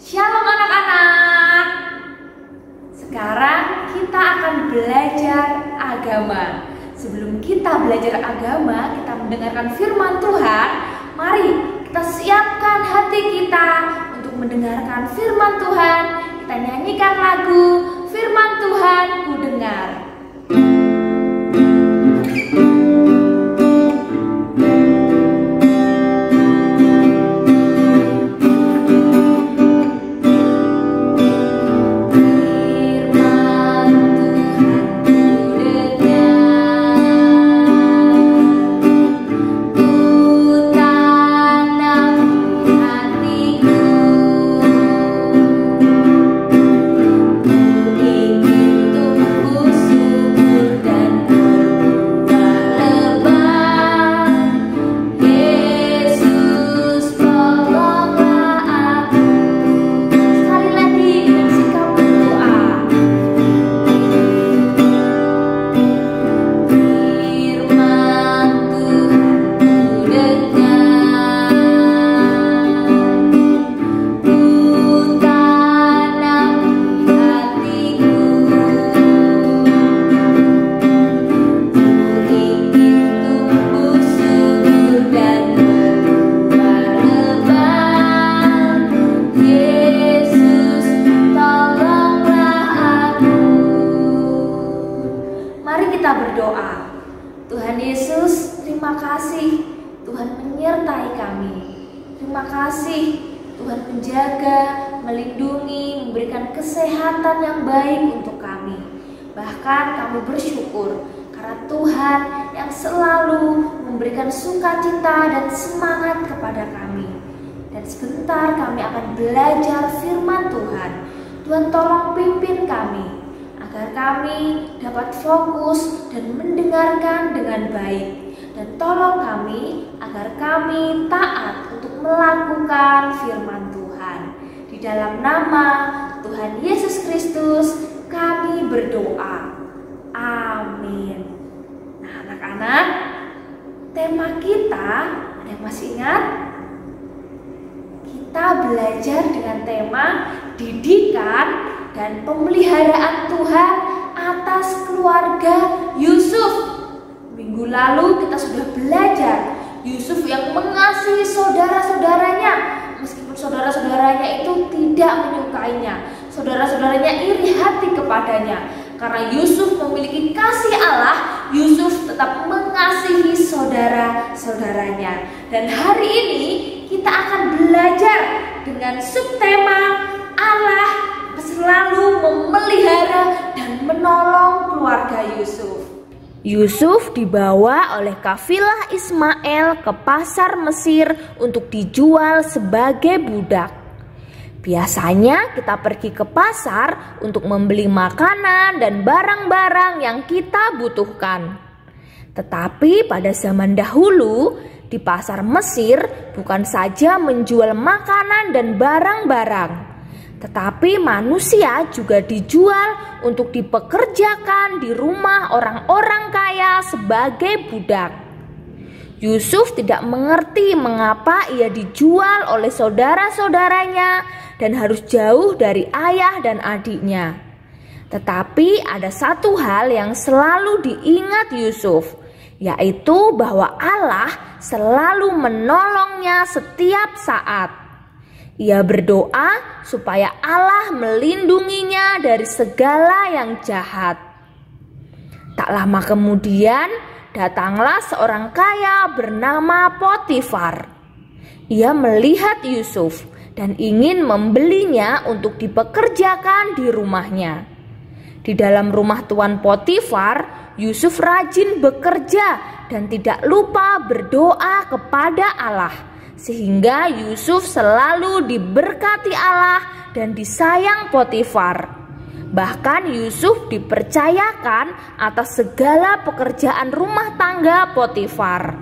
Shalom anak-anak. Sekarang kita akan belajar agama. Sebelum kita belajar agama, kita mendengarkan firman Tuhan. Mari kita siapkan hati kita untuk mendengarkan firman Tuhan. Kita nyanyikan lagu Firman Tuhan Ku Dengar. Berdoa. Tuhan Yesus, terima kasih Tuhan menyertai kami. Terima kasih Tuhan menjaga, melindungi, memberikan kesehatan yang baik untuk kami. Bahkan kami bersyukur karena Tuhan yang selalu memberikan sukacita dan semangat kepada kami. Dan sebentar kami akan belajar firman Tuhan. Tuhan tolong pimpin kami agar kami dapat fokus dan mendengarkan dengan baik. Dan tolong kami agar kami taat untuk melakukan firman Tuhan. Di dalam nama Tuhan Yesus Kristus kami berdoa. Amin. Nah anak-anak, tema kita, ada yang masih ingat? Kita belajar dengan tema didikan dan pemeliharaan Tuhan atas keluarga Yusuf. Minggu lalu kita sudah belajar Yusuf yang mengasihi saudara-saudaranya, meskipun saudara-saudaranya itu tidak menyukainya. Saudara-saudaranya iri hati kepadanya. Karena Yusuf memiliki kasih Allah, Yusuf tetap mengasihi saudara-saudaranya. Dan hari ini kita akan belajar dengan subtema Allah selalu memelihara dan menolong keluarga Yusuf. Yusuf dibawa oleh kafilah Ismail ke pasar Mesir untuk dijual sebagai budak. Biasanya kita pergi ke pasar untuk membeli makanan dan barang-barang yang kita butuhkan. Tetapi pada zaman dahulu di pasar Mesir bukan saja menjual makanan dan barang-barang, tetapi manusia juga dijual untuk dipekerjakan di rumah orang-orang kaya sebagai budak. Yusuf tidak mengerti mengapa ia dijual oleh saudara-saudaranya dan harus jauh dari ayah dan adiknya. Tetapi ada satu hal yang selalu diingat Yusuf, yaitu bahwa Allah selalu menolongnya setiap saat. Ia berdoa supaya Allah melindunginya dari segala yang jahat. Tak lama kemudian datanglah seorang kaya bernama Potifar. Ia melihat Yusuf dan ingin membelinya untuk dipekerjakan di rumahnya. Di dalam rumah tuan Potifar, Yusuf rajin bekerja dan tidak lupa berdoa kepada Allah. Sehingga Yusuf selalu diberkati Allah dan disayang Potifar. Bahkan Yusuf dipercayakan atas segala pekerjaan rumah tangga Potifar.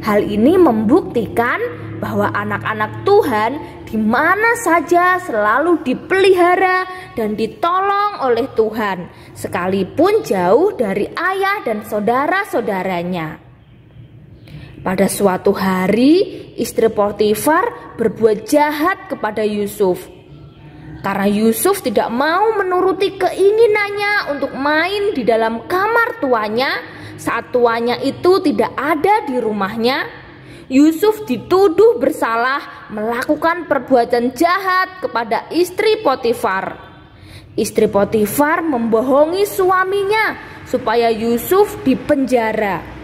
Hal ini membuktikan bahwa anak-anak Tuhan di mana saja selalu dipelihara dan ditolong oleh Tuhan, sekalipun jauh dari ayah dan saudara-saudaranya. Pada suatu hari, istri Potifar berbuat jahat kepada Yusuf. karena Yusuf tidak mau menuruti keinginannya untuk main di dalam kamar tuanya saat tuanya itu tidak ada di rumahnya. Yusuf dituduh bersalah melakukan perbuatan jahat kepada istri Potifar. Istri Potifar membohongi suaminya supaya Yusuf dipenjara.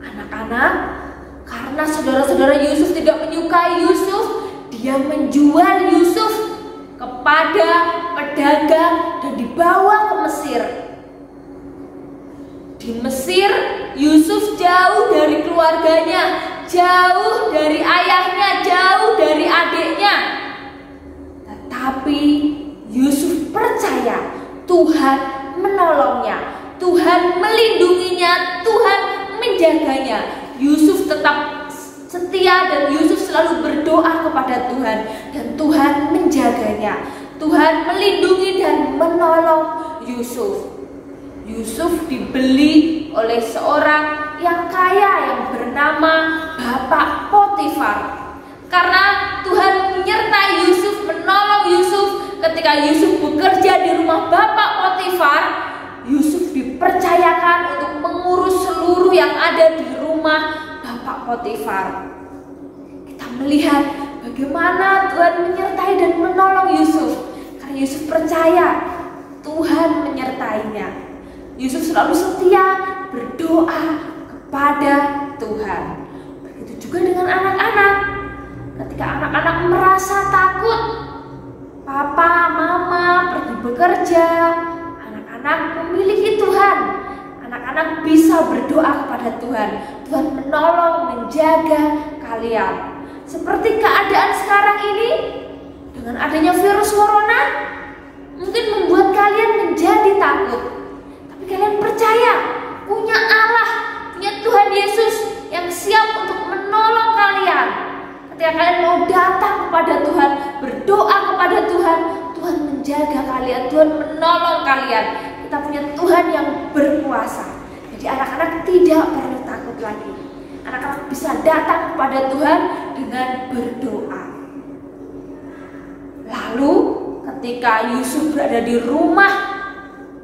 Anak-anak, karena saudara-saudara Yusuf tidak menyukai Yusuf, dia menjual Yusuf kepada pedagang dan dibawa ke Mesir. Di Mesir, Yusuf jauh dari keluarganya, jauh dari ayahnya, jauh dari adiknya. Tetapi Yusuf percaya Tuhan menolongnya, Tuhan melindunginya, Tuhan menjaganya. Yusuf tetap setia dan Yusuf selalu berdoa kepada Tuhan dan Tuhan menjaganya. Tuhan melindungi dan menolong Yusuf. Yusuf dibeli oleh seorang yang kaya yang bernama Bapak Potifar. Karena Tuhan menyertai Yusuf, menolong Yusuf ketika Yusuf bekerja di rumah Bapak Potifar, Yusuf dipercayakan untuk mengurus seluruh yang ada di rumah Bapak Potifar. Kita melihat bagaimana Tuhan menyertai dan menolong Yusuf. Karena Yusuf percaya Tuhan menyertainya. Yusuf selalu setia berdoa kepada Tuhan. Begitu juga dengan anak-anak. Ketika anak-anak merasa takut, papa, mama pergi bekerja, anak memiliki Tuhan. Anak-anak bisa berdoa kepada Tuhan. Tuhan menolong, menjaga kalian. Seperti keadaan sekarang ini, dengan adanya virus corona, mungkin membuat kalian menjadi takut. Tapi kalian percaya, punya Allah, punya Tuhan Yesus yang siap untuk menolong kalian. Ketika kalian mau datang kepada Tuhan, berdoa kepada Tuhan, Tuhan menjaga kalian, Tuhan menolong kalian. Kita punya Tuhan yang berkuasa. Jadi anak-anak tidak perlu takut lagi. Anak-anak bisa datang kepada Tuhan dengan berdoa. Lalu ketika Yusuf berada di rumah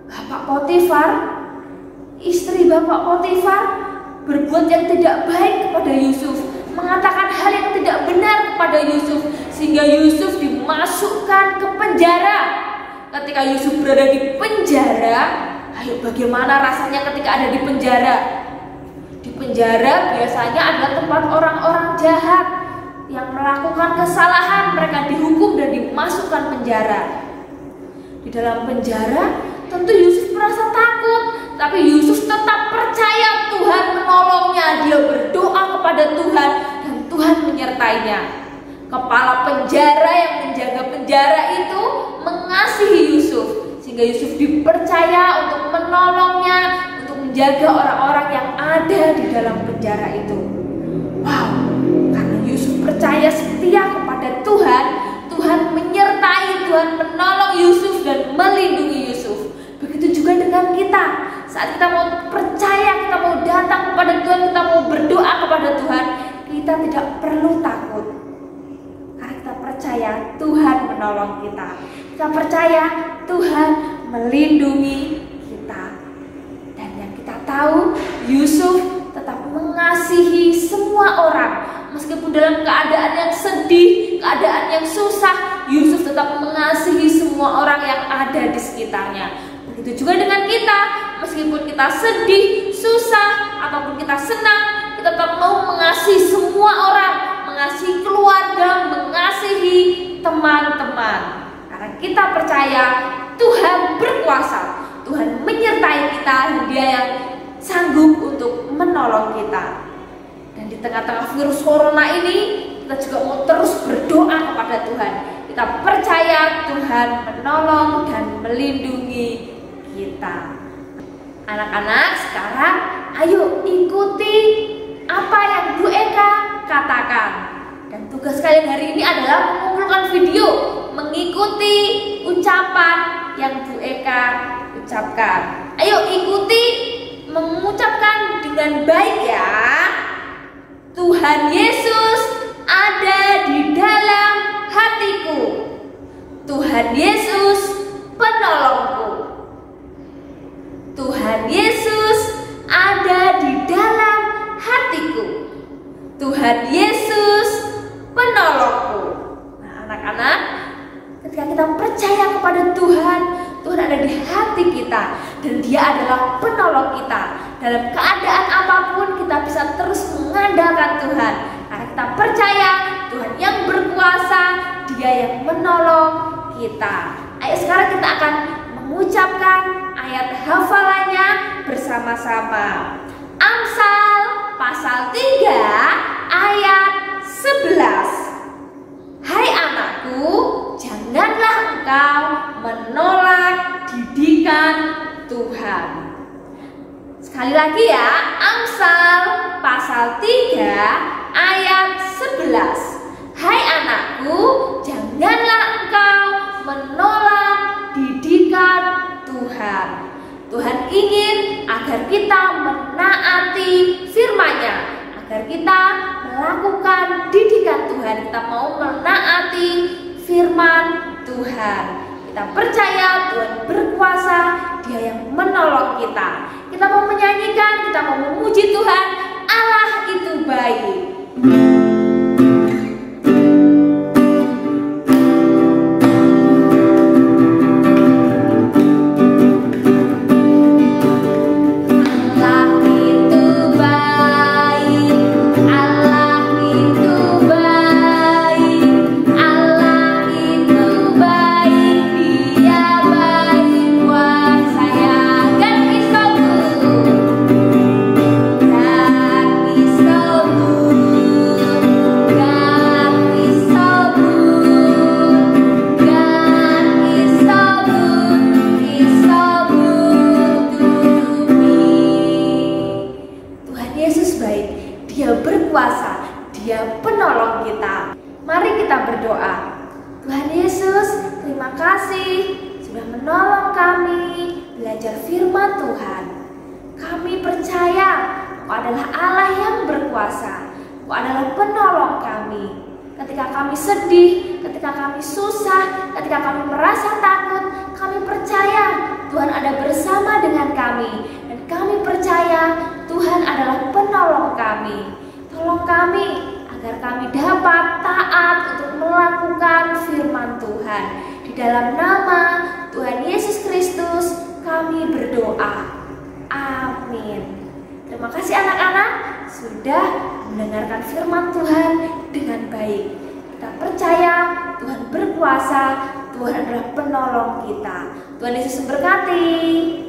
Bapak Potifar, istri Bapak Potifar berbuat yang tidak baik kepada Yusuf, mengatakan hal yang tidak benar kepada Yusuf, sehingga Yusuf dimasukkan ke penjara. Ketika Yusuf berada di penjara, ayo bagaimana rasanya ketika ada di penjara? Di penjara biasanya adalah tempat orang-orang jahat yang melakukan kesalahan, mereka dihukum dan dimasukkan penjara. Di dalam penjara tentu Yusuf merasa takut, tapi Yusuf tetap percaya Tuhan menolongnya. Dia berdoa kepada Tuhan dan Tuhan menyertainya. Kepala penjara yang menjaga penjara itu mengasihi Yusuf, sehingga Yusuf dipercaya untuk menolongnya, untuk menjaga orang-orang yang ada di dalam penjara itu. Wow, karena Yusuf percaya setia kepada Tuhan, Tuhan menyertai, Tuhan menolong Yusuf dan melindungi Yusuf. Begitu juga dengan kita. Saat kita mau percaya, kita mau datang kepada Tuhan, kita mau berdoa kepada Tuhan, kita tidak perlu takut. Karena kita percaya Tuhan menolong kita. Kita percaya Tuhan melindungi kita. Dan yang kita tahu, Yusuf tetap mengasihi semua orang. Meskipun dalam keadaan yang sedih, keadaan yang susah, Yusuf tetap mengasihi semua orang yang ada di sekitarnya. Begitu juga dengan kita, meskipun kita sedih, susah, ataupun kita senang, kita tetap mau mengasihi semua orang, mengasihi keluarga, mengasihi teman-teman. Karena kita percaya Tuhan berkuasa, Tuhan menyertai kita, Dia yang sanggup untuk menolong kita. Dan di tengah-tengah virus corona ini, kita juga mau terus berdoa kepada Tuhan. Kita percaya Tuhan menolong dan melindungi kita. Anak-anak, sekarang ayo ikuti apa yang Bu Eka katakan. Dan tugas kalian hari ini adalah mengumpulkan video, mengikuti ucapan yang Bu Eka ucapkan. Ayo ikuti mengucapkan dengan baik ya. Tuhan Yesus ada di dalam hatiku. Tuhan Yesus penolongku. Tuhan Yesus ada di dalam hatiku. Tuhan Yesus penolongku. Nah, anak-anak, ketika kita percaya kepada Tuhan, Tuhan ada di hati kita dan Dia adalah penolong kita. Dalam keadaan apapun kita bisa terus mengandalkan Tuhan. Karena kita percaya Tuhan yang berkuasa, Dia yang menolong kita. Ayo sekarang kita akan mengucapkan ayat hafalannya bersama-sama. Amsal pasal 3 ayat 11. Hai anakku, janganlah engkau menolak didikan Tuhan. Sekali lagi ya, Amsal pasal 3 ayat 11. Hai anakku, janganlah engkau menolak didikan Tuhan. Tuhan ingin agar kita menaati firman-Nya, agar kita melakukan didikan Tuhan. Kita mau menaati firman Tuhan. Kita percaya Tuhan berkuasa, Dia yang menolong kita. Kita mau menyanyikan, kita mau memuji Tuhan. Allah itu baik. Dia berkuasa, Dia penolong kita. Mari kita berdoa. Tuhan Yesus, terima kasih sudah menolong kami belajar firman Tuhan. Kami percaya Engkau adalah Allah yang berkuasa. Engkau adalah penolong kami. Ketika kami sedih, ketika kami susah, ketika kami merasa takut, kami percaya Tuhan ada bersama dengan kami. Dan kami percaya Tuhan adalah penolong kami. Tolong kami agar kami dapat taat untuk melakukan firman Tuhan. Di dalam nama Tuhan Yesus Kristus kami berdoa. Amin. Terima kasih anak-anak sudah mendengarkan firman Tuhan dengan baik. Kita percaya Tuhan berkuasa, Tuhan adalah penolong kita. Tuhan Yesus memberkati.